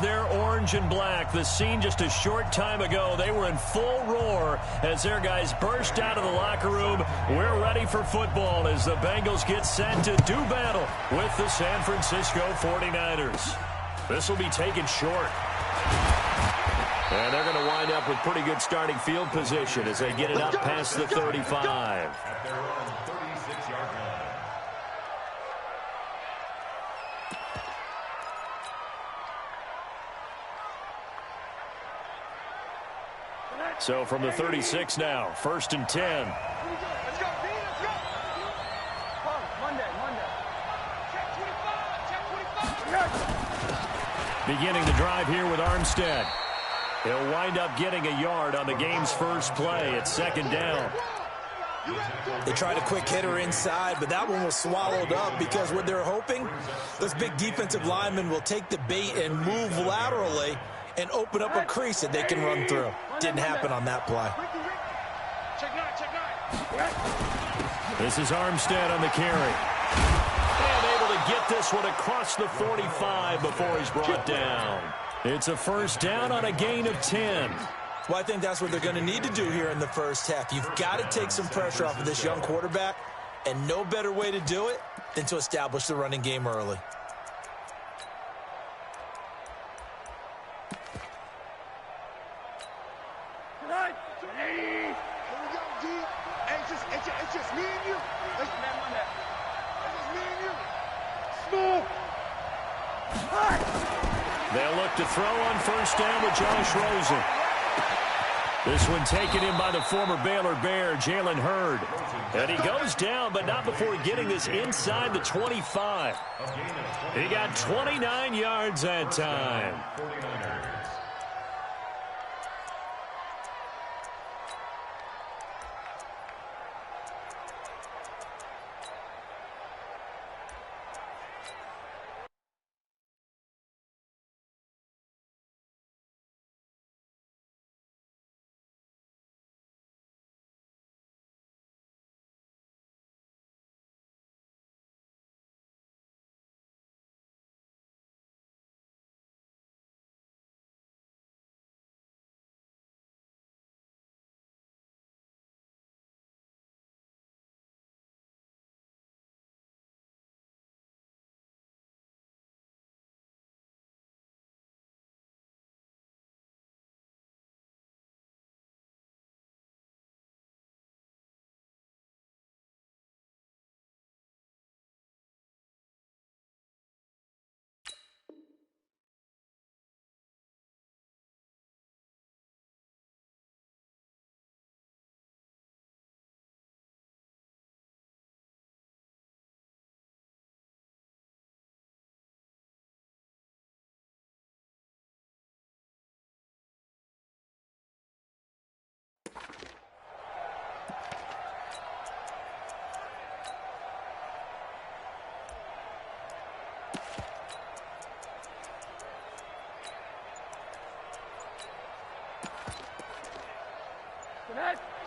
their orange and black. The scene just a short time ago. They were in full roar as their guys burst out of the locker room. We're ready for football as the Bengals get set to do battle with the San Francisco 49ers. This will be taken short. And they're going to wind up with pretty good starting field position as they get it up past the 35. At their own 36-yard line. So from the 36 now, 1st and 10. Let's go, D, let's go. Monday. Check 25. Beginning the drive here with Armstead. He'll wind up getting a yard on the game's first play. It's 2nd down. They tried a quick hitter inside, but that one was swallowed up because what they're hoping, those big defensive linemen will take the bait and move laterally and open up a crease that they can run through. Didn't happen on that play. Check nine. This is Armstead on the carry. And able to get this one across the 45 before he's brought down. It's a 1st down on a gain of 10. Well, I think that's what they're going to need to do here in the first half. You've got to take some pressure off of this young quarterback, and no better way to do it than to establish the running game early. It's just me and you. It's just me and you. Smooth. They'll look to throw on 1st down with Josh Rosen. This one taken in by the former Baylor Bear, Jalen Hurd. And he goes down, but not before getting this inside the 25. He got 29 yards that time.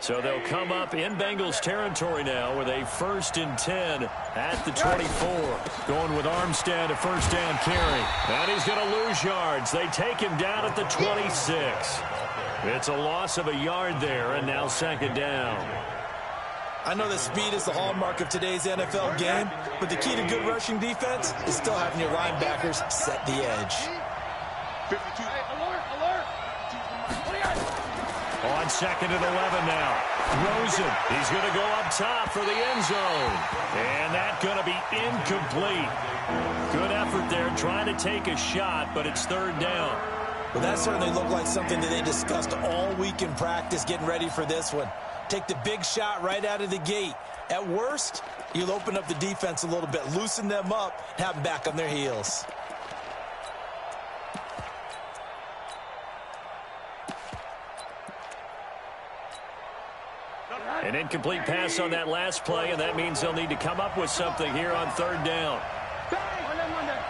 So they'll come up in Bengals territory now with a 1st and 10 at the 24. Going with Armstead, a 1st down carry. And he's going to lose yards. They take him down at the 26. It's a loss of a yard there, and now 2nd down. I know that speed is the hallmark of today's NFL game, but the key to good rushing defense is still having your linebackers set the edge. 52. Alert. On 2nd and 11 now. Rosen, he's going to go up top for the end zone. And that's going to be incomplete. Good effort there trying to take a shot, but it's 3rd down. Well, that certainly looked like something that they discussed all week in practice getting ready for this one. Take the big shot right out of the gate. At worst, you'll open up the defense a little bit, loosen them up, and have them back on their heels. An incomplete pass on that last play, and that means they'll need to come up with something here on 3rd down. Monday. All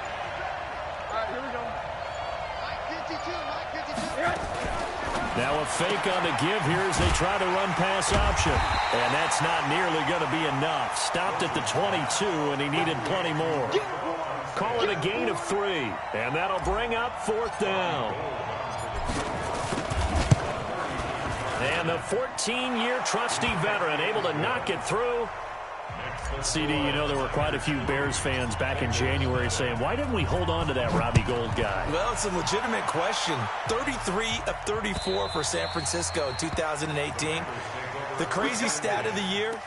right, here we go. 9:52. Now a fake on the give here as they try to run pass option. And that's not nearly going to be enough. Stopped at the 22, and he needed plenty more. Call it a gain of 3. And that'll bring up 4th down. And the 14-year trusty veteran able to knock it through. CD, you know there were quite a few Bears fans back in January saying, why didn't we hold on to that Robbie Gould guy? Well, it's a legitimate question. 33 of 34 for San Francisco in 2018. The crazy stat of the year,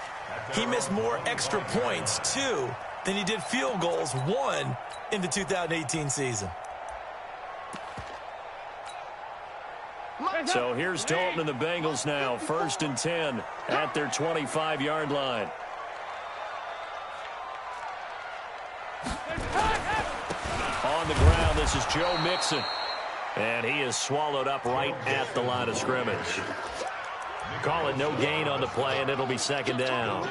he missed more extra points, 2, than he did field goals, 1, in the 2018 season. So here's Dalton and the Bengals now, 1st and 10 at their 25-yard line. On the ground, this is Joe Mixon. And he is swallowed up right at the line of scrimmage. Call it no gain on the play, and it'll be 2nd down.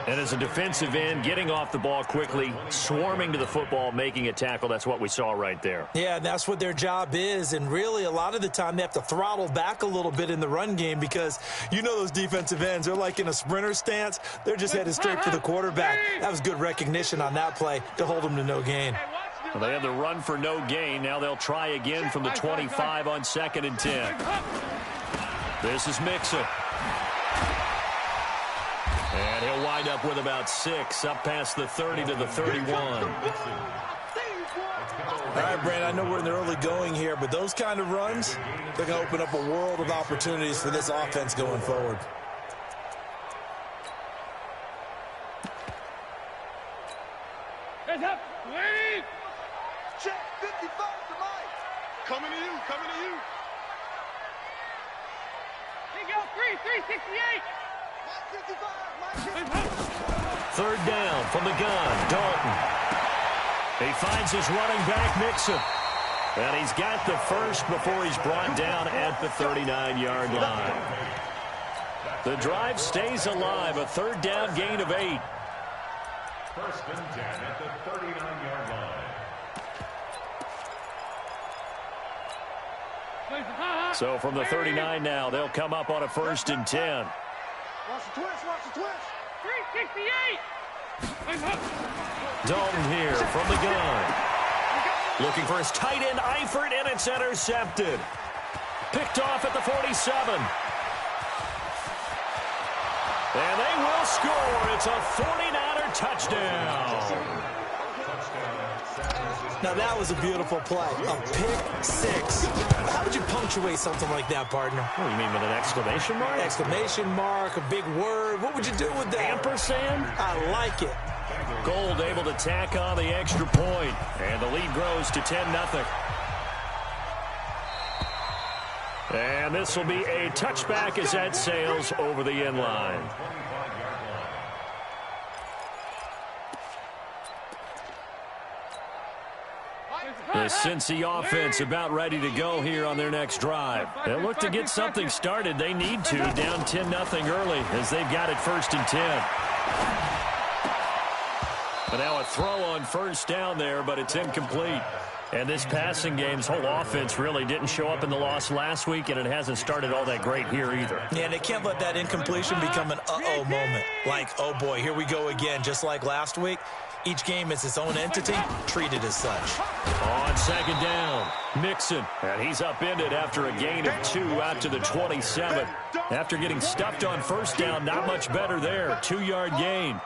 And as a defensive end, getting off the ball quickly, swarming to the football, making a tackle, that's what we saw right there. Yeah, and that's what their job is. And really, a lot of the time, they have to throttle back a little bit in the run game because you know those defensive ends, they're like in a sprinter stance. They're just headed straight for the quarterback. That was good recognition on that play to hold them to no gain. Well, they had the run for no gain. Now they'll try again from the 25 on 2nd and 10. This is Mixon. And he'll wind up with about 6, up past the 30 to the 31. All right, Brand, I know we're in the early going here, but those kind of runs, they're going to open up a world of opportunities for this offense going forward. Heads up, ladies! Check 55 to Mike. Coming to you, coming to you. Here you go, 368. 3rd down from the gun, Dalton. He finds his running back, Mixon. And he's got the first before he's brought down at the 39-yard line. The drive stays alive, a 3rd down gain of 8. 1st and 10 at the 39-yard line. So from the 39 now, they'll come up on a 1st and 10. Watch the twist, watch the twist. 368. Dalton here from the gun. Looking for his tight end, Eifert, and it's intercepted. Picked off at the 47. And they will score. It's a 49er touchdown. Now, that was a beautiful play. A pick 6. How would you punctuate something like that, partner? What do you mean, with an exclamation mark? Exclamation mark, a big word. What would you do with that? Ampersand? I like it. Gould able to tack on the extra point. And the lead grows to 10-0. And this will be a touchback as that sails over the end line. The Cincy offense about ready to go here on their next drive. They'll look to get something started. They need to, down 10-0 early as they've got it 1st and 10. But now a throw on 1st down there, but it's incomplete. And this passing game's whole offense really didn't show up in the loss last week, and it hasn't started all that great here either. Yeah, they can't let that incompletion become an uh-oh moment. Like, oh boy, here we go again, just like last week. Each game is its own entity, treated as such. On 2nd down, Mixon. And he's upended after a gain of 2 out to the 27. After getting stuffed on 1st down, not much better there. 2-yard gain.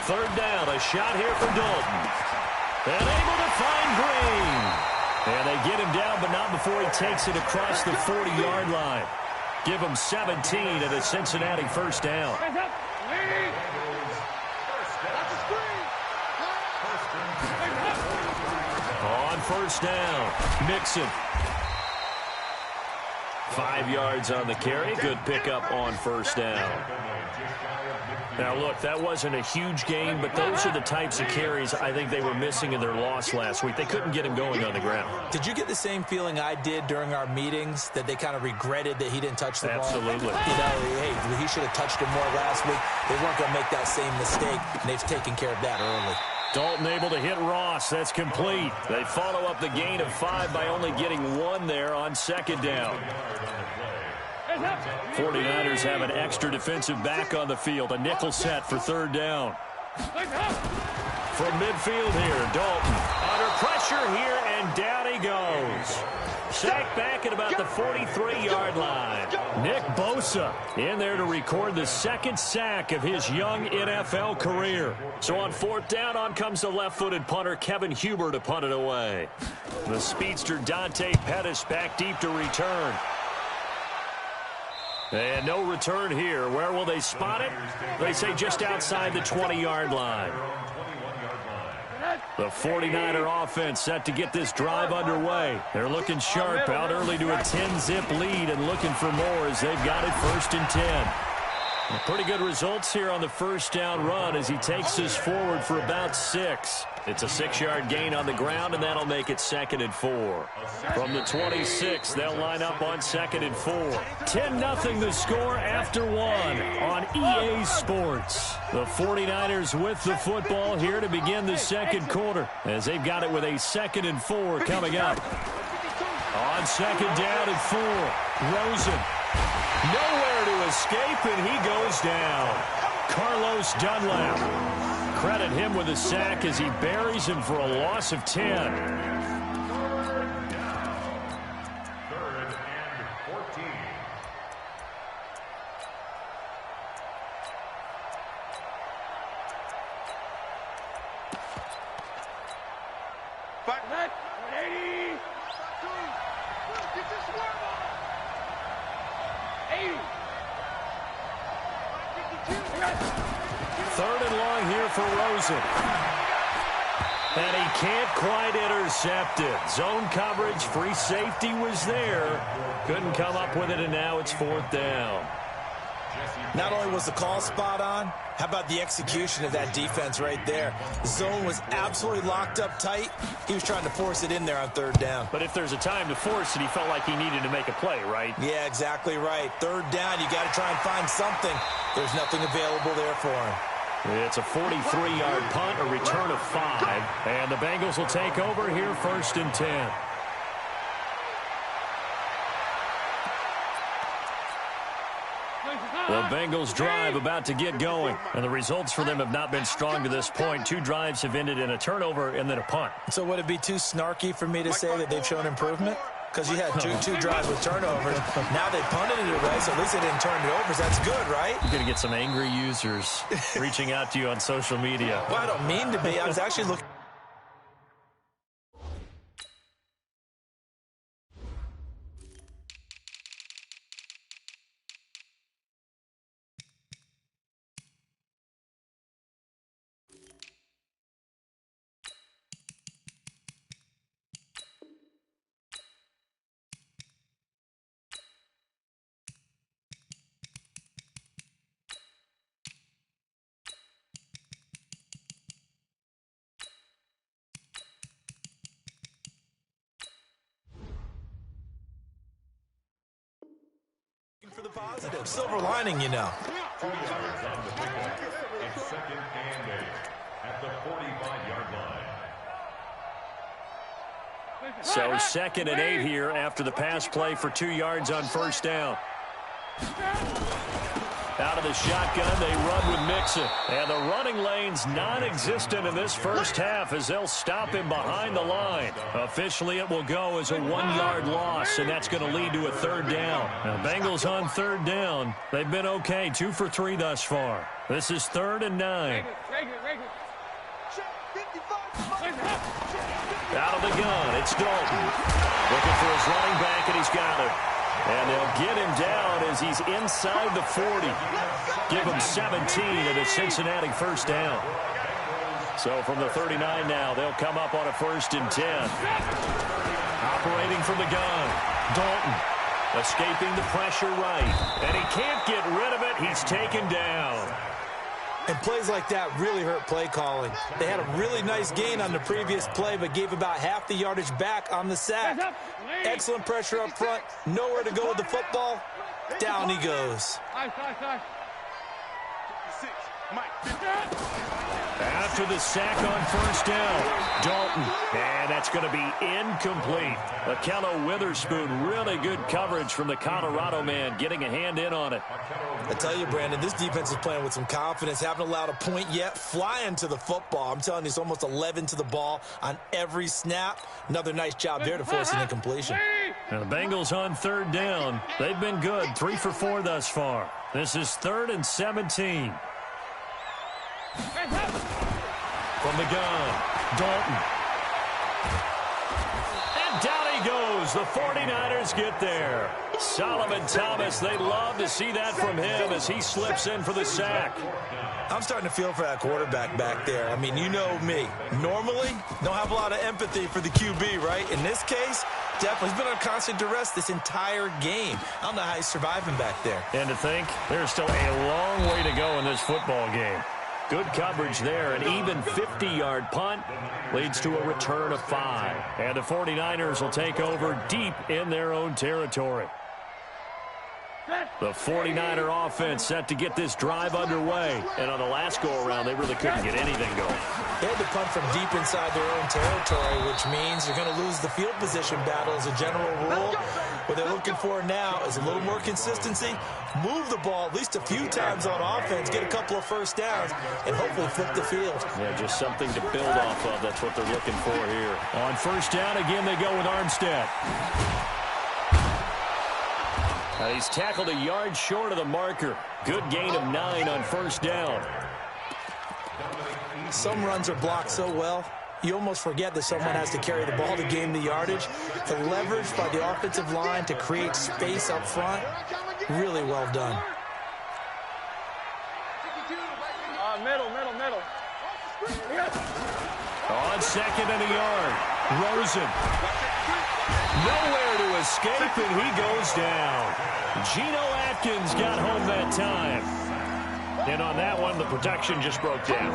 Third down, a shot here for Dalton. And able to find Green. And they get him down, but not before he takes it across the 40-yard line. Give him 17 at a Cincinnati 1st down. On 1st down, Mixon. 5 yards on the carry. Good pickup on 1st down. Now, look, that wasn't a huge gain, but those are the types of carries I think they were missing in their loss last week. They couldn't get him going on the ground. Did you get the same feeling I did during our meetings, that they kind of regretted that he didn't touch the ball? Absolutely. You know, hey, he should have touched him more last week. They weren't going to make that same mistake, and they've taken care of that early. Dalton able to hit Ross. That's complete. They follow up the gain of 5 by only getting 1 there on second down. 49ers have an extra defensive back on the field. A nickel set for third down. From midfield here, Dalton under pressure here, and down he goes. Sacked back at about the 43-yard line. Nick Bosa in there to record the second sack of his young NFL career. So on fourth down, on comes the left-footed punter Kevin Huber to punt it away. The speedster Dante Pettis back deep to return. And no return here. Where will they spot it? They say just outside the 20-yard line. The 49er offense set to get this drive underway. They're looking sharp, out early to a 10-zip lead and looking for more as they've got it 1st and 10. Pretty good results here on the first down run as he takes us forward for about 6. It's a 6-yard gain on the ground, and that'll make it 2nd and 4. From the 26, they'll line up on 2nd and 4. 10-0 the score after 1 on EA Sports. The 49ers with the football here to begin the second quarter as they've got it with a 2nd and 4 coming up. On second down and 4, Rosen. Nowhere to escape, and he goes down. Carlos Dunlap. Credit him with a sack as he buries him for a loss of 10. 3rd and 14. Back net. 80. Get this swerve on. 80. 3rd and long here for Rosen. And he can't quite intercept it. Zone coverage, free safety was there. Couldn't come up with it, and now it's 4th down. Not only was the call spot on, how about the execution of that defense right there? The zone was absolutely locked up tight. He was trying to force it in there on 3rd down. But if there's a time to force it, he felt like he needed to make a play, right? Yeah, exactly right. 3rd down, you got to try and find something. There's nothing available there for him. It's a 43-yard punt, a return of 5. And the Bengals will take over here 1st and 10. The Bengals drive about to get going, and the results for them have not been strong to this point. 2 drives have ended in a turnover and then a punt. So would it be too snarky for me to say that they've shown improvement? Because you had two drives with turnovers. Now they punted it away, so at least they didn't turn it over. So that's good, right? You're going to get some angry users reaching out to you on social media. Well, I don't mean to be. I was actually looking. For the positive. Silver lining, you know. 2 yards on the pickup. It's 2nd and 8 at the 45-yard line. So 2nd and 8 here after the pass play for 2 yards on 1st down. Out of the shotgun, they run with Mixon. And the running lane's non-existent in this first half as they'll stop him behind the line. Officially, it will go as a 1-yard loss, and that's going to lead to a 3rd down. Now, Bengals on 3rd down. They've been okay, 2 for 3 thus far. This is 3rd and 9. Out of the gun, it's Dalton. Looking for his running back, and he's got it. And they'll get him down as he's inside the 40. Give him 17 and a Cincinnati 1st down. So from the 39 now, they'll come up on a 1st and 10. Operating from the gun, Dalton. Escaping the pressure right. And he can't get rid of it. He's taken down. And plays like that really hurt play calling. They had a really nice gain on the previous play, but gave about half the yardage back on the sack. Excellent pressure up front. Nowhere to go with the football. Down he goes. After the sack on first down, Dalton. And that's going to be incomplete. Akello Witherspoon, really good coverage from the Colorado man, getting a hand in on it. I tell you, Brandon, this defense is playing with some confidence. Haven't allowed a point yet. Flying to the football. I'm telling you, it's almost 11 to the ball on every snap. Another nice job there to force an incompletion. And the Bengals on third down. They've been good, 3 for 4 thus far. This is 3rd and 17. From the gun, Dalton. And down he goes. The 49ers get there. Solomon Thomas, they love to see that from him as he slips in for the sack. I'm starting to feel for that quarterback back there. I mean, you know me. Normally, don't have a lot of empathy for the QB, right? In this case, definitely. He's been on constant duress this entire game. I don't know how he's surviving back there. And to think, there's still a long way to go in this football game. Good coverage there. An even 50-yard punt leads to a return of 5. And the 49ers will take over deep in their own territory. The 49er offense set to get this drive underway. And on the last go-around, they really couldn't get anything going. They had to punt from deep inside their own territory, which means you're going to lose the field position battle as a general rule. What they're looking for now is a little more consistency, move the ball at least a few times on offense, get a couple of first downs, and hopefully flip the field. Yeah, just something to build off of. That's what they're looking for here. On first down, again, they go with Armstead. He's tackled a yard short of the marker. Good gain of 9 on first down. Some runs are blocked so well, you almost forget that someone has to carry the ball to gain the yardage. The leverage by the offensive line to create space up front, really well done. Middle. On 2nd and a yard, Rosen. Nowhere to escape, and he goes down. Geno Atkins got home that time. And on that one, the protection just broke down.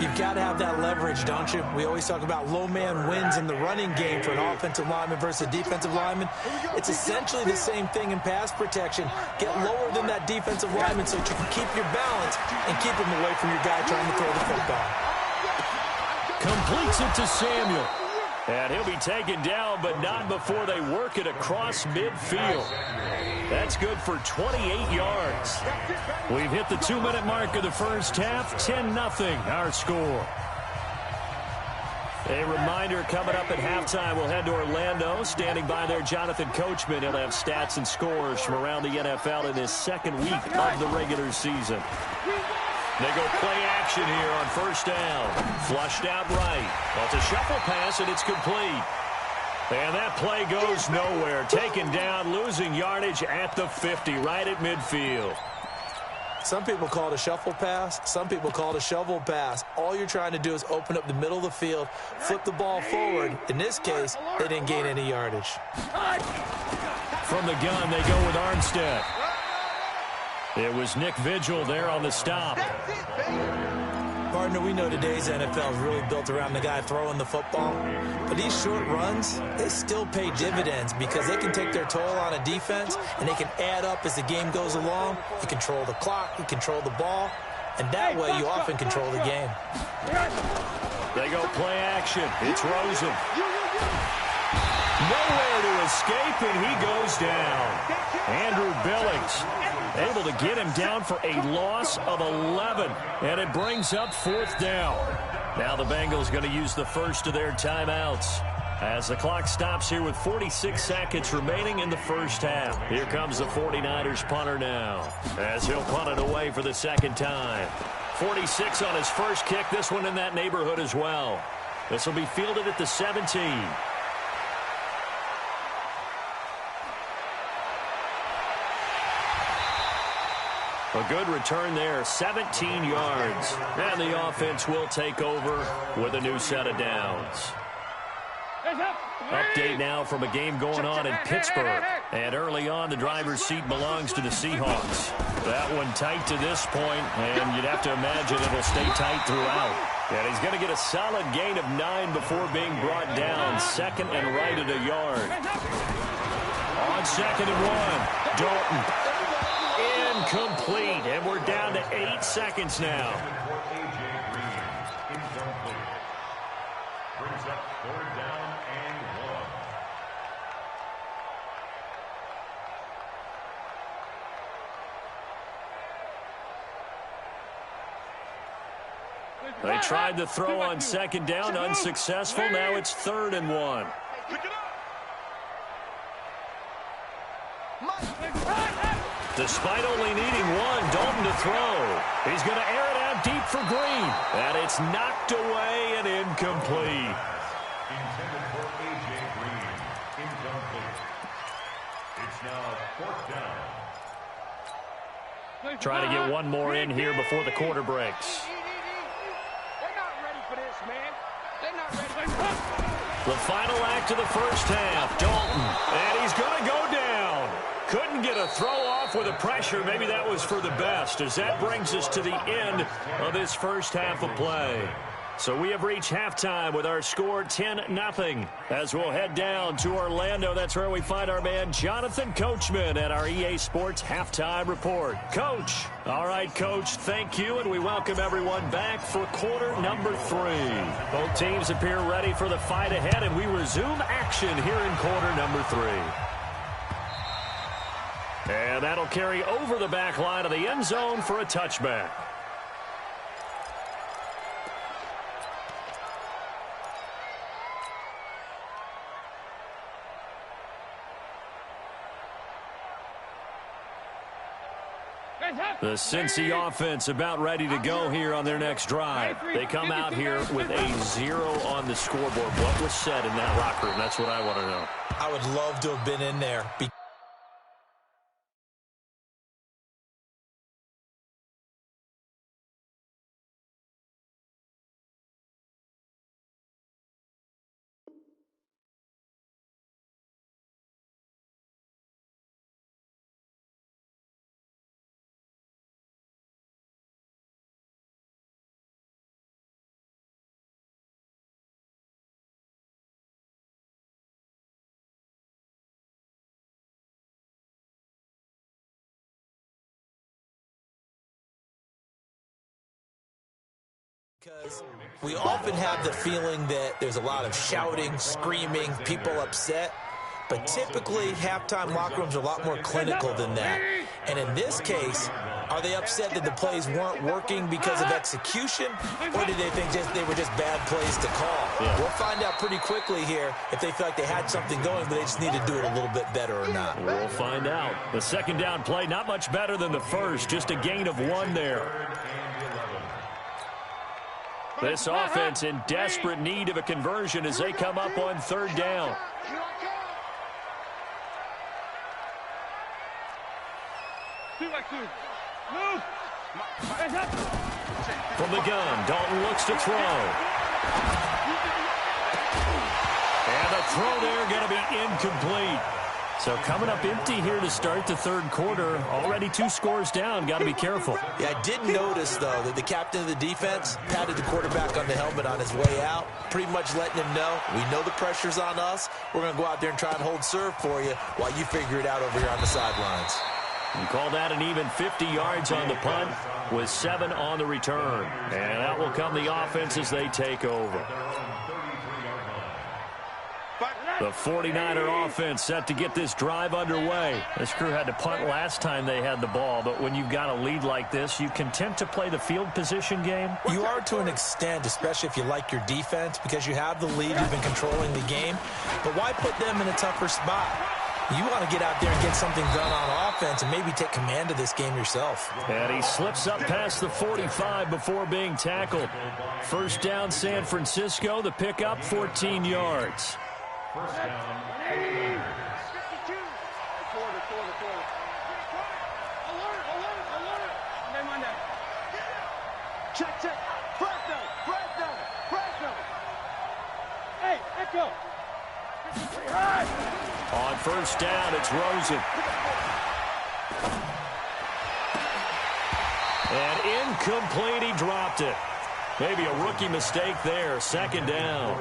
You've got to have that leverage, don't you? We always talk about low man wins in the running game for an offensive lineman versus a defensive lineman. It's essentially the same thing in pass protection. Get lower than that defensive lineman so that you can keep your balance and keep him away from your guy trying to throw the football. Completes it to Samuel. And he'll be taken down, but not before they work it across midfield. That's good for 28 yards. We've hit the 2-minute mark of the first half. 10-0 our score. A reminder coming up at halftime, we'll head to Orlando. Standing by there, Jonathan Coachman. He'll have stats and scores from around the NFL in his second week of the regular season. They go play action here on first down. Flushed out right. Well, it's a shuffle pass, and it's complete. And that play goes nowhere. Taken down, losing yardage at the 50, right at midfield. Some people call it a shuffle pass. Some people call it a shovel pass. All you're trying to do is open up the middle of the field, flip the ball forward. In this case, they didn't gain any yardage. From the gun, they go with Armstead. It was Nick Vigil there on the stop. Partner, we know today's NFL is really built around the guy throwing the football. But these short runs, they still pay dividends because they can take their toll on a defense and they can add up as the game goes along. You control the clock, you control the ball, and that way you often control the game. They go play action. It's Rosen. Nowhere to escape, and he goes down. Andrew Billings able to get him down for a loss of 11, and it brings up 4th down. Now the Bengals going to use the first of their timeouts as the clock stops here with 46 seconds remaining in the first half. Here comes the 49ers punter now as he'll punt it away for the second time. 46 on his first kick, this one in that neighborhood as well. This will be fielded at the 17. A good return there, 17 yards. And the offense will take over with a new set of downs. Update now from a game going on in Pittsburgh. And early on, the driver's seat belongs to the Seahawks. That one tight to this point, and you'd have to imagine it'll stay tight throughout. And he's going to get a solid gain of 9 before being brought down. 2nd and right at a yard. On 2nd and 1, Dalton. Incomplete, and we're down to to 8 seconds now. Brings up 3rd down and 1. They tried to throw on 2nd down, unsuccessful. Now it's 3rd and 1. Despite only needing 1, Dalton to throw. He's going to air it out deep for Green. And it's knocked away and incomplete. intended for A.J. Green. Incomplete. It's now 4th down. Try to get one more in here before the quarter breaks. They're not ready for this, man. They're not ready. The final act of the first half, Dalton. And he's going to go down. Couldn't get a throw off with the pressure. Maybe that was for the best, as that brings us to the end of this first half of play. So we have reached halftime with our score 10-0. As we'll head down to Orlando, that's where we find our man Jonathan Coachman at our EA Sports Halftime Report. Coach. All right, Coach, thank you, and we welcome everyone back for quarter number 3. Both teams appear ready for the fight ahead, and we resume action here in quarter number 3. And that'll carry over the back line of the end zone for a touchback. The Cincy offense about ready to go here on their next drive. They come out here with a 0 on the scoreboard. What was said in that locker room? That's what I want to know. I would love to have been in there. Because we often have the feeling that there's a lot of shouting, screaming, people upset. But typically, halftime locker rooms are a lot more clinical than that. And in this case, are they upset that the plays weren't working because of execution? Or do they think they were just bad plays to call? Yeah. We'll find out pretty quickly here if they feel like they had something going, but they just need to do it a little bit better or not. We'll find out. The second down play, not much better than the first. Just a gain of 1 there. This offense in desperate need of a conversion as they come up on 3rd down. From the gun, Dalton looks to throw. And the throw there going to be incomplete. So coming up empty here to start the 3rd quarter. Already 2 scores down. Got to be careful. Yeah, I did notice, though, that the captain of the defense patted the quarterback on the helmet on his way out, pretty much letting him know, we know the pressure's on us. We're going to go out there and try and hold serve for you while you figure it out over here on the sidelines. You call that an even 50 yards on the punt with 7 on the return. And that will come the offense as they take over. The 49er offense set to get this drive underway. This crew had to punt last time they had the ball, but when you've got a lead like this, you content to play the field position game? You are to an extent, especially if you like your defense, because you have the lead, you've been controlling the game. But why put them in a tougher spot? You want to get out there and get something done on offense and maybe take command of this game yourself. And he slips up past the 45 before being tackled. First down, San Francisco. The pickup, 14 yards. First down, 52. Check. Presto. Hey, echo. On first down, it's Rosen. And incomplete, he dropped it. Maybe a rookie mistake there, 2nd down.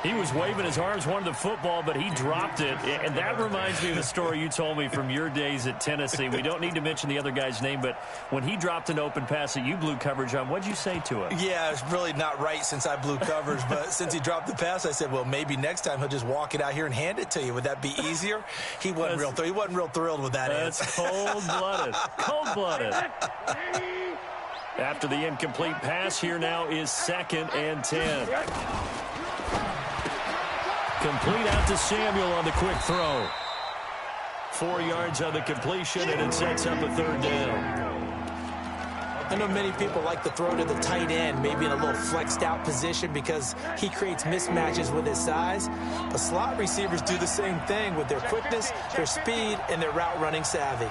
He was waving his arms, wanted the football, but he dropped it. And that reminds me of the story you told me from your days at Tennessee. We don't need to mention the other guy's name, but when he dropped an open pass that you blew coverage on, what'd you say to him? Yeah, it's really not right since I blew coverage, but since he dropped the pass, I said, well, maybe next time he'll just walk it out here and hand it to you. Would that be easier? He wasn't real thrilled with that answer. That's cold-blooded. Cold-blooded. After the incomplete pass, here now is 2nd and 10. Complete out to Samuel on the quick throw. 4 yards on the completion, and it sets up a 3rd down. I know many people like to throw to the tight end, maybe in a little flexed out position because he creates mismatches with his size. But slot receivers do the same thing with their quickness, their speed, and their route running savvy.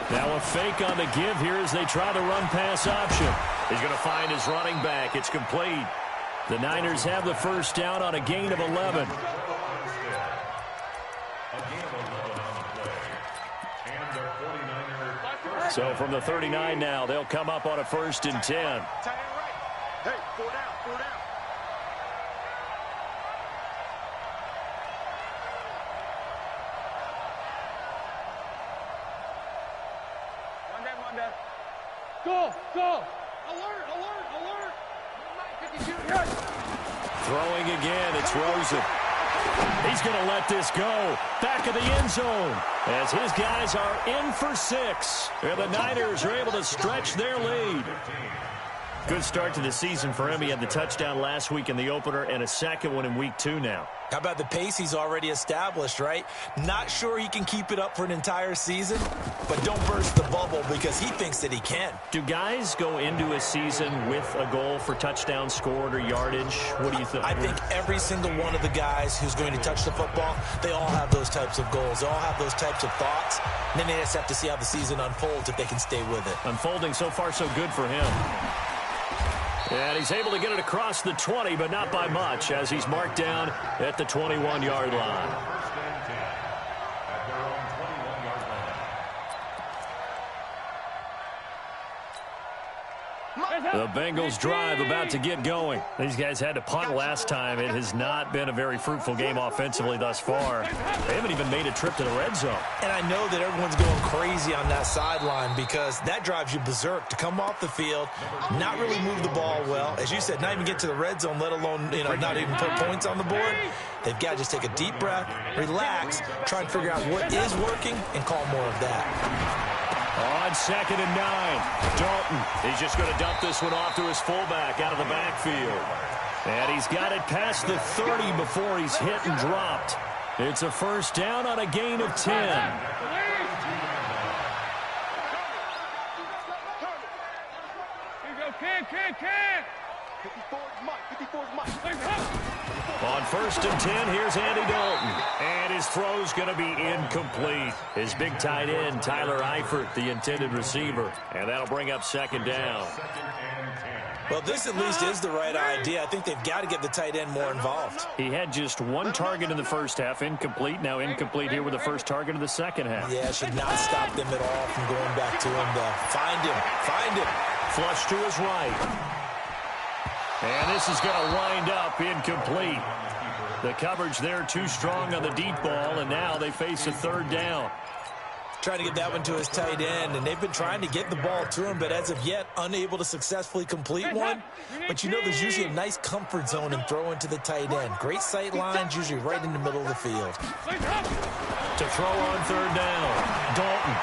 Now a fake on the give here as they try the run-pass option. He's going to find his running back. It's complete. The Niners have the 1st down on a gain of 11. So from the 39 now, they'll come up on a 1st and 10. Hey, 4 down, 4 down. One down. Go! Alert! Throwing again, it's Rosen. He's going to let this go. Back of the end zone as his guys are in for 6. And the Niners are able to stretch their lead. Good start to the season for him. He had the touchdown last week in the opener and a 2nd one in week 2 now. How about the pace he's already established, right? Not sure he can keep it up for an entire season, but don't burst the bubble because he thinks that he can. Do guys go into a season with a goal for touchdown scored or yardage? What do you think? I think every single one of the guys who's going to touch the football, they all have those types of goals. They all have those types of thoughts. And then they just have to see how the season unfolds if they can stay with it. Unfolding so far so good for him. And he's able to get it across the 20, but not by much, as he's marked down at the 21-yard line. The Bengals drive about to get going. These guys had to punt last time. It has not been a very fruitful game offensively thus far. They haven't even made a trip to the red zone. And I know that everyone's going crazy on that sideline because that drives you berserk to come off the field, not really move the ball well. As you said, not even get to the red zone, let alone, not even put points on the board. They've got to just take a deep breath, relax, try and figure out what is working and call more of that. On 2nd and 9, Dalton. He's just going to dump this one off to his fullback out of the backfield. And he's got it past the 30 before he's hit and dropped. It's a 1st down on a gain of 10. Can. 54 is Mike. On 1st and 10, here's Andy Dalton. And his throw's going to be incomplete. His big tight end, Tyler Eifert, the intended receiver. And that'll bring up 2nd down. Well, this at least is the right idea. I think they've got to get the tight end more involved. He had just 1 target in the first half, incomplete. Now incomplete here with the first target of the second half. Yeah, should not stop them at all from going back to him to find him. Flush to his right. And this is going to wind up incomplete. The coverage there too strong on the deep ball, and now they face a 3rd down. Trying to get that one to his tight end, and they've been trying to get the ball to him, but as of yet, unable to successfully complete one. But there's usually a nice comfort zone in throwing to the tight end. Great sight lines, usually right in the middle of the field. To throw on 3rd down, Dalton.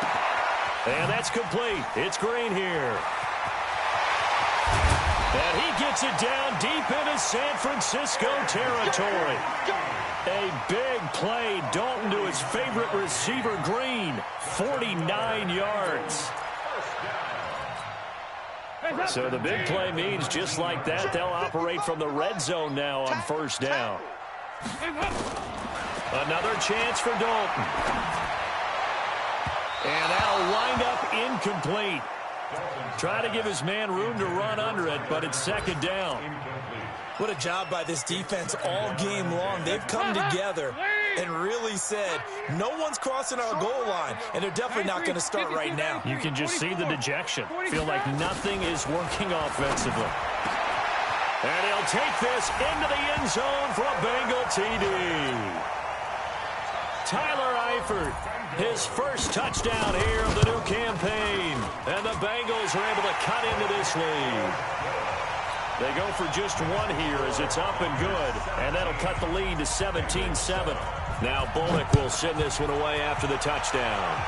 And that's complete. It's Green here. And he gets it down deep into San Francisco territory. A big play. Dalton to his favorite receiver, Green. 49 yards. So the big play means just like that, they'll operate from the red zone now on 1st down. Another chance for Dalton. And that'll wind up incomplete. Try to give his man room to run under it, but it's 2nd down. What a job by this defense all game long. They've come together and really said, no one's crossing our goal line, and they're definitely not going to start right now. You can just see the dejection. Feel like nothing is working offensively. And he'll take this into the end zone for a Bengal TD. Tyler Eifert, his first touchdown here of the new campaign. And the Bengals are able to cut into this lead. They go for just one here as it's up and good. And that'll cut the lead to 17-7. Now Bullock will send this one away after the touchdown.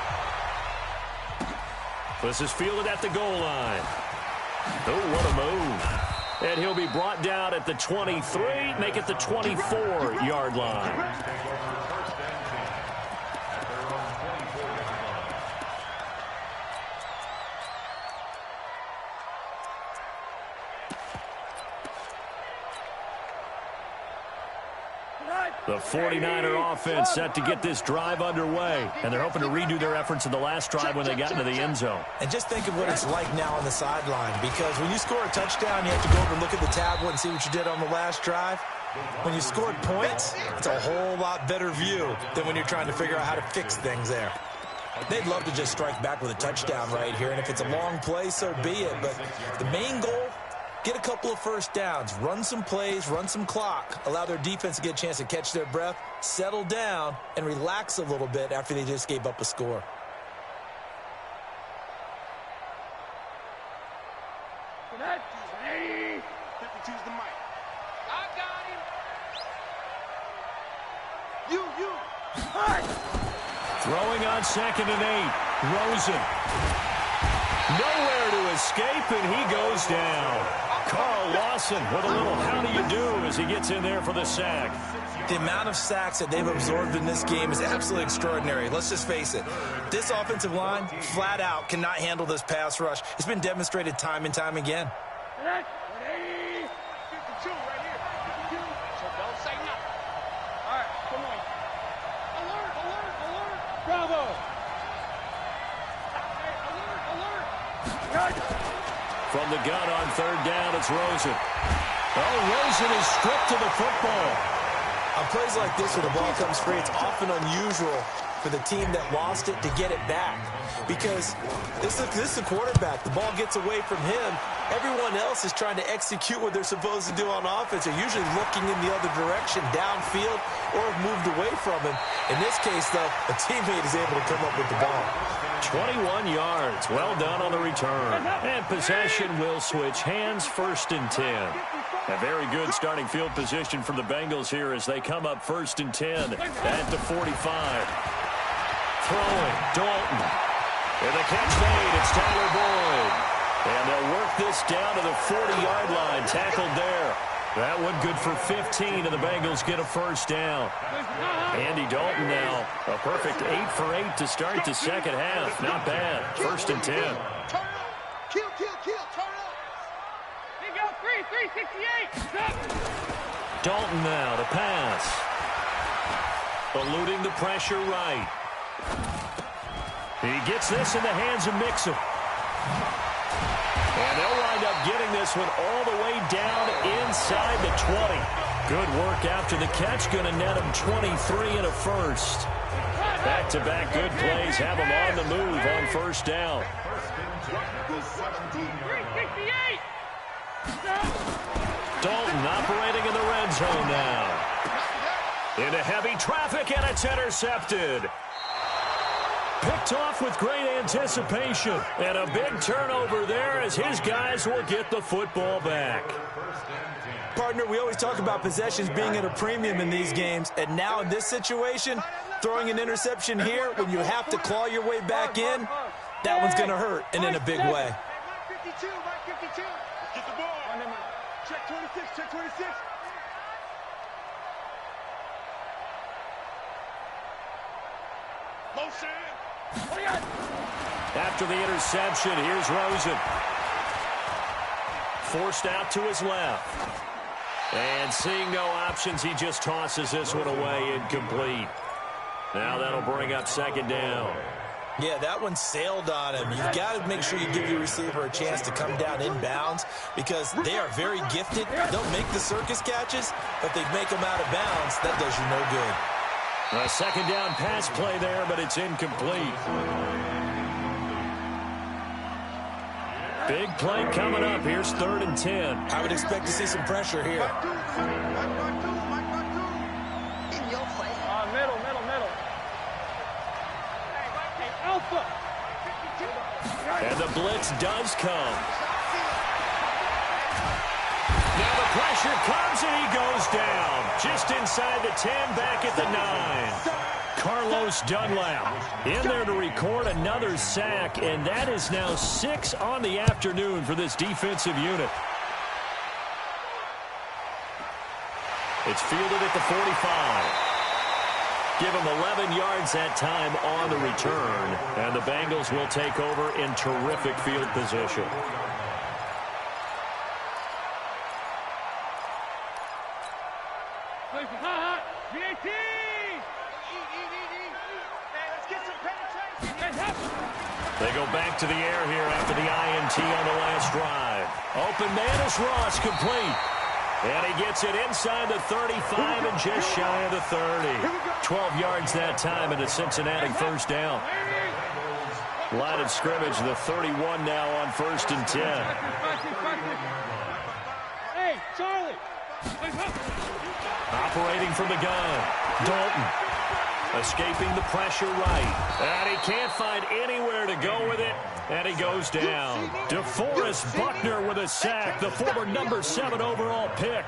This is fielded at the goal line. Oh, what a move. And he'll be brought down at the 23, make it the 24-yard line. The 49er offense set to get this drive underway, and they're hoping to redo their efforts in the last drive when they got into the end zone. And just think of what it's like now on the sideline, because when you score a touchdown, you have to go over and look at the tablet and see what you did on the last drive. When you scored points, it's a whole lot better view than when you're trying to figure out how to fix things there. They'd love to just strike back with a touchdown right here, and if it's a long play, so be it. But the main goal, get a couple of first downs, run some plays, run some clock, allow their defense to get a chance to catch their breath, settle down, and relax a little bit after they just gave up a score. Throwing on 2nd and 8. Rosen. Nowhere to escape, and he goes down. Carl Lawson with a little how do you do as he gets in there for the sack. The amount of sacks that they've absorbed in this game is absolutely extraordinary. Let's just face it. This offensive line, flat out, cannot handle this pass rush. It's been demonstrated time and time again. From the gun on 3rd down, it's Rosen. Oh, Rosen is stripped to the football. On plays like this where the ball comes free, it's often unusual for the team that lost it to get it back. Because this is the quarterback. The ball gets away from him. Everyone else is trying to execute what they're supposed to do on offense. They're usually looking in the other direction, downfield, or have moved away from him. In this case, though, a teammate is able to come up with the ball. 21 yards. Well done on the return. And possession will switch hands, 1st and 10. A very good starting field position for the Bengals here as they come up 1st and 10 at the 45. Throwing, Dalton. And the catch made, it's Tyler Boyd. And they'll work this down to the 40-yard line, tackled there. That one good for 15, and the Bengals get a 1st down. Andy Dalton now, a perfect 8 for 8 to start the second half. Not bad. 1st and 10. Turn up. Kill, turn up. They go 368. Dalton now to pass. Eluding the pressure right. He gets this in the hands of Mixon. And they'll wind up getting this one all the way down inside the 20. Good work after the catch. Going to net him 23 and a 1st. Back-to-back good plays have him on the move on 1st down. Dalton operating in the red zone now. Into heavy traffic, and it's intercepted. Picked off with great anticipation. And a big turnover there as his guys will get the football back. Partner, we always talk about possessions being at a premium in these games. And now in this situation, throwing an interception here when you have to claw your way back in, that one's going to hurt, and in a big way. 52, right 52. Get the ball. Check 26, check 26. Motion. After the interception, here's Rosen. Forced out to his left. And seeing no options, he just tosses this one away, incomplete. Now that'll bring up 2nd down. Yeah, that one sailed on him. You've got to make sure you give your receiver a chance to come down inbounds because they are very gifted. They'll make the circus catches, but they make them out of bounds. That does you no good. A 2nd down pass play there, but it's incomplete. Big play coming up. Here's 3rd and 10. I would expect to see some pressure here. Middle. Hey, Alpha. And the blitz does come. Now the pressure comes and he goes down. Just inside the 10, back at the 9. Carlos Dunlap in there to record another sack, and that is now 6 on the afternoon for this defensive unit. It's fielded at the 45. Give him 11 yards that time on the return, and the Bengals will take over in terrific field position. They go back to the air here after the INT on the last drive. Open man is Ross, complete. And he gets it inside the 35 and just shy of the 30. 12 yards that time and a Cincinnati first down. Line of scrimmage, the 31 now on 1st and 10. Hey, Charlie. Operating from the gun. Dalton. Escaping the pressure right. And he can't find anywhere to go with it. And he goes down. DeForest Buckner with a sack, the former number 7 overall pick.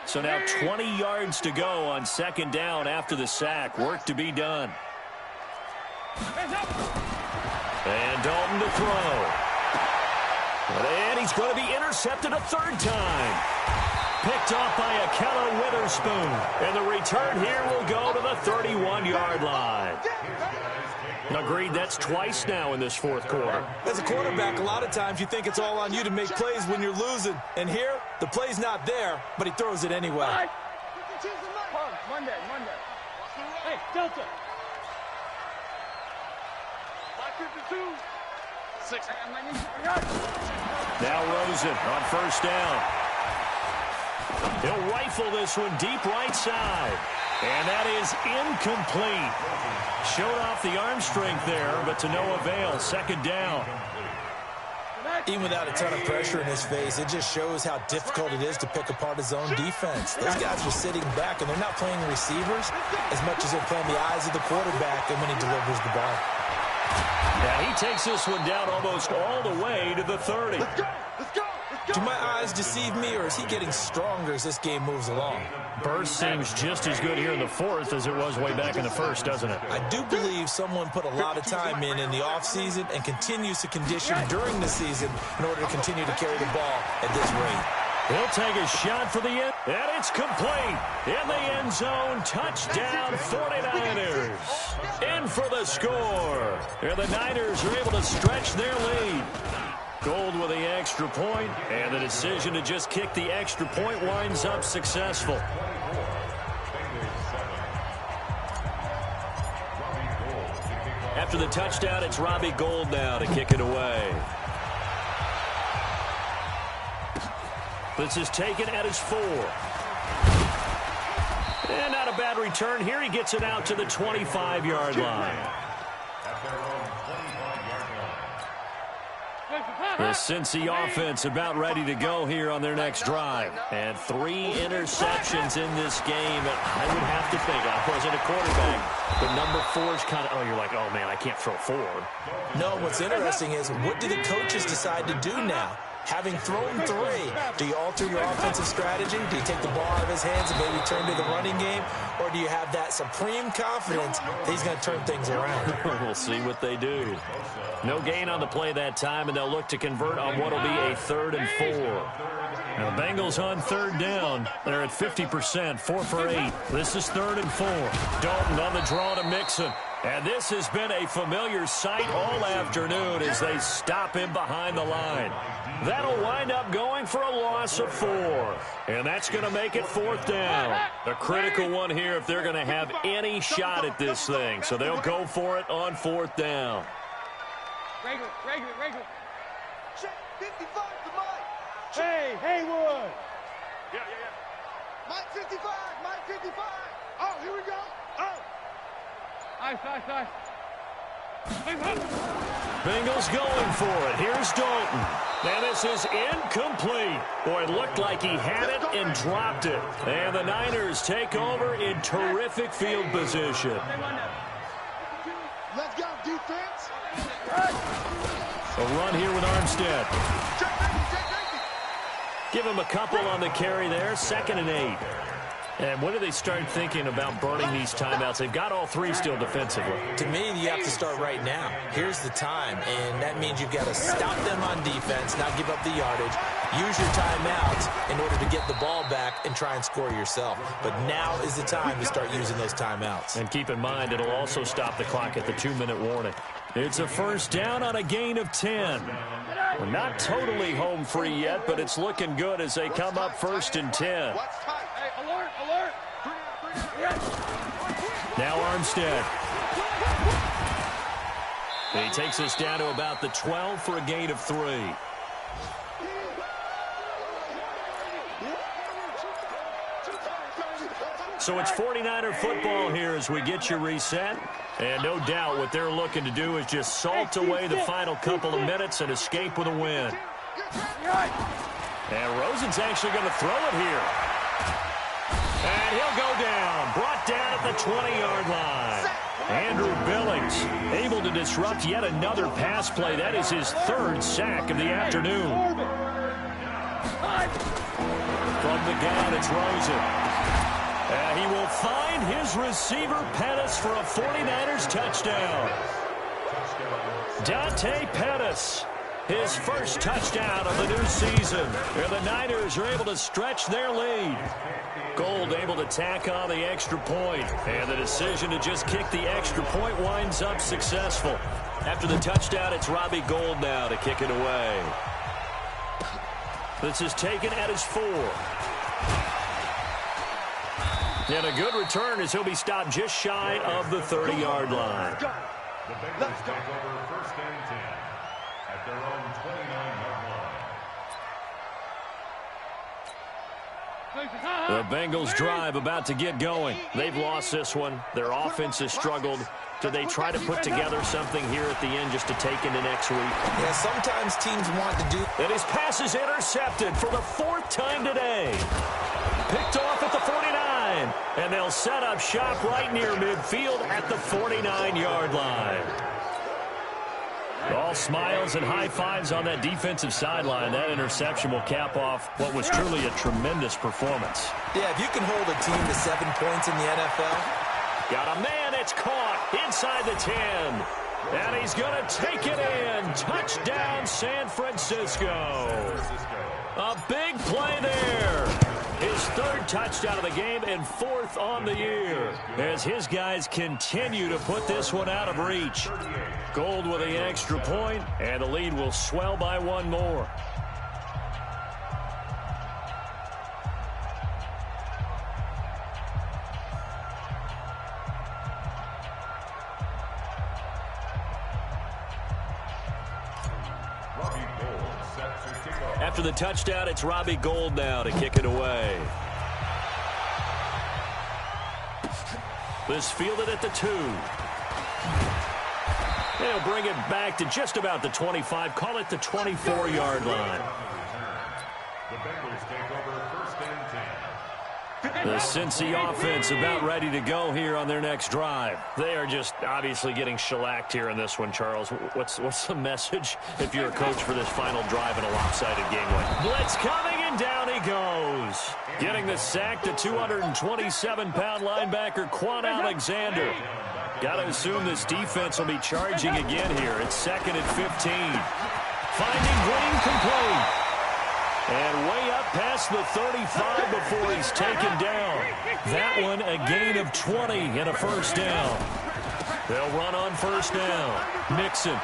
So now 20 yards to go on 2nd down after the sack. Work to be done. And Dalton to throw. And he's going to be intercepted a 3rd time. Picked off by Akella Witherspoon. And the return here will go to the 31-yard line. Agreed, that's twice now in this 4th quarter. As a quarterback, a lot of times you think it's all on you to make plays when you're losing. And here, the play's not there, but he throws it anyway. Monday. Hey, Delta. 52. 6. Now Rosen on 1st down. He'll rifle this one deep right side. And that is incomplete. Showed off the arm strength there, but to no avail. 2nd down. Even without a ton of pressure in his face, it just shows how difficult it is to pick apart his own defense. Those guys are sitting back, and they're not playing receivers as much as they're playing the eyes of the quarterback and when he delivers the ball. Yeah, he takes this one down almost all the way to the 30. Do my eyes deceive me, or is he getting stronger as this game moves along? Burst seems just as good here in the 4th as it was way back in the 1st, doesn't it? I do believe someone put a lot of time in the offseason and continues to condition during the season in order to continue to carry the ball at this rate. He'll take a shot for the end, and it's complete. In the end zone, touchdown 49ers. In for the score. And the Niners are able to stretch their lead. Gold with the extra point, and the decision to just kick the extra point winds up successful. After the touchdown, it's Robbie Gould now to kick it away. This is taken at his 4. And not a bad return here. He gets it out to the 25-yard line. The Cincy offense about ready to go here on their next drive. And 3 interceptions in this game. I would have to think, I wasn't a quarterback, but number 4 is kind of, you're like, oh, man, I can't throw 4. No, what's interesting is, what do the coaches decide to do now? Having thrown 3, do you alter your offensive strategy? Do you take the ball out of his hands and maybe turn to the running game? Or do you have that supreme confidence that he's going to turn things around? We'll see what they do. No gain on the play that time, and they'll look to convert on what will be a 3rd and 4. Now the Bengals on 3rd down. They're at 50%, 4 for 8. This is 3rd and 4. Dalton on the draw to Mixon. And this has been a familiar sight all afternoon as they stop him behind the line. That'll wind up going for a loss of 4. And that's going to make it 4th down. A critical one here if they're going to have any shot at this thing. So they'll go for it on 4th down. Regular. Check 55 to Mike. Hey, Haywood. Yeah. Mike 55. Oh, here we go. Oh. Ice. Bengals going for it. Here's Dalton. And this is incomplete. Boy, it looked like he had it and dropped it. And the Niners take over in terrific field position. Let's go, defense. A run here with Armstead. Give him a couple on the carry there. 2nd and 8. And when do they start thinking about burning these timeouts? They've got all 3 still defensively. To me, you have to start right now. Here's the time, and that means you've got to stop them on defense, not give up the yardage, use your timeouts in order to get the ball back and try and score yourself. But now is the time to start using those timeouts. And keep in mind, it'll also stop the clock at the 2-minute warning. It's a first down on a gain of 10. We're not totally home free yet, but it's looking good as they come up 1st and 10. Alert. Now Armstead. He takes us down to about the 12 for a gain of 3. So it's 49er football here as we get you reset. And no doubt what they're looking to do is just salt away the final couple of minutes and escape with a win. And Rosen's actually going to throw it here. And he'll go down. Brought down at the 20-yard line. Andrew Billings able to disrupt yet another pass play. That is his 3rd sack of the afternoon. From the gun, it's Rosen. And he will find his receiver, Pettis, for a 49ers touchdown. Dante Pettis, his first touchdown of the new season. And the Niners are able to stretch their lead. Gold able to tack on the extra point. And the decision to just kick the extra point winds up successful. After the touchdown, it's Robbie Gould now to kick it away. This is taken at his 4. And a good return as he'll be stopped just shy of the 30-yard line. The Bengals take over 1st and 10 at their own 29-yard line. The Bengals drive about to get going. They've lost this one. Their offense has struggled. Do they try to put together something here at the end just to take into next week? Yeah, sometimes teams want to do. And his pass is intercepted for the 4th time today. Picked off at the 49. And they'll set up shop right near midfield at the 49-yard line. All smiles and high fives on that defensive sideline. That interception will cap off what was truly a tremendous performance. Yeah, if you can hold a team to 7 points in the NFL. Got a man, it's caught inside the 10. And he's going to take it in. Touchdown, San Francisco. A big play there. His 3rd touchdown of the game and 4th on the year as his guys continue to put this one out of reach. Gold with the extra point, and the lead will swell by 1 more. After the touchdown, it's Robbie Gould now to kick it away. This fielded at the 2. They'll bring it back to just about the 25. Call it the 24-yard line. The Bengals take over 1st and 10. The Cincy offense about ready to go here on their next drive. They are just obviously getting shellacked here in this one, Charles. What's the message if you're a coach for this final drive in a lopsided game win? Blitz coming, and down he goes. Getting the sack, the 227-pound linebacker, Quan Alexander. Got to assume this defense will be charging again here. It's 2nd and 15. Finding Green complete. And way up past the 35 before he's taken down. That one a gain of 20 and a first down. They'll run on first down. Mixon.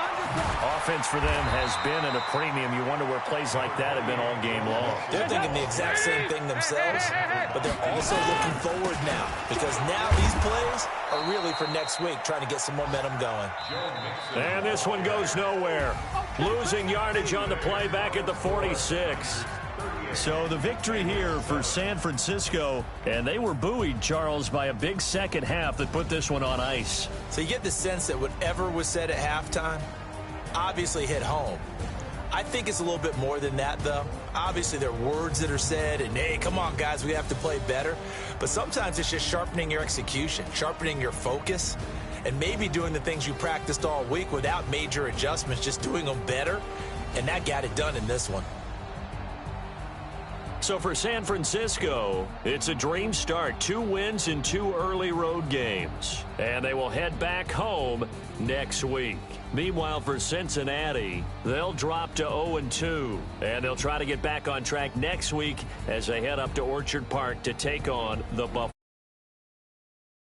Offense for them has been at a premium. You wonder where plays like that have been all game long. They're thinking the exact same thing themselves, but they're also looking forward now because now these plays are really for next week, trying to get some momentum going. And this one goes nowhere. Losing yardage on the play back at the 46. So the victory here for San Francisco, and they were buoyed, Charles, by a big second half that put this one on ice. So you get the sense that whatever was said at halftime obviously hit home. I think it's a little bit more than that, though. Obviously, there are words that are said, and, hey, come on, guys, we have to play better. But sometimes it's just sharpening your execution, sharpening your focus, and maybe doing the things you practiced all week without major adjustments, just doing them better. And that got it done in this one. So for San Francisco, it's a dream start. 2 wins in 2 early road games. And they will head back home next week. Meanwhile, for Cincinnati, they'll drop to 0-2. And they'll try to get back on track next week as they head up to Orchard Park to take on the Buffalo.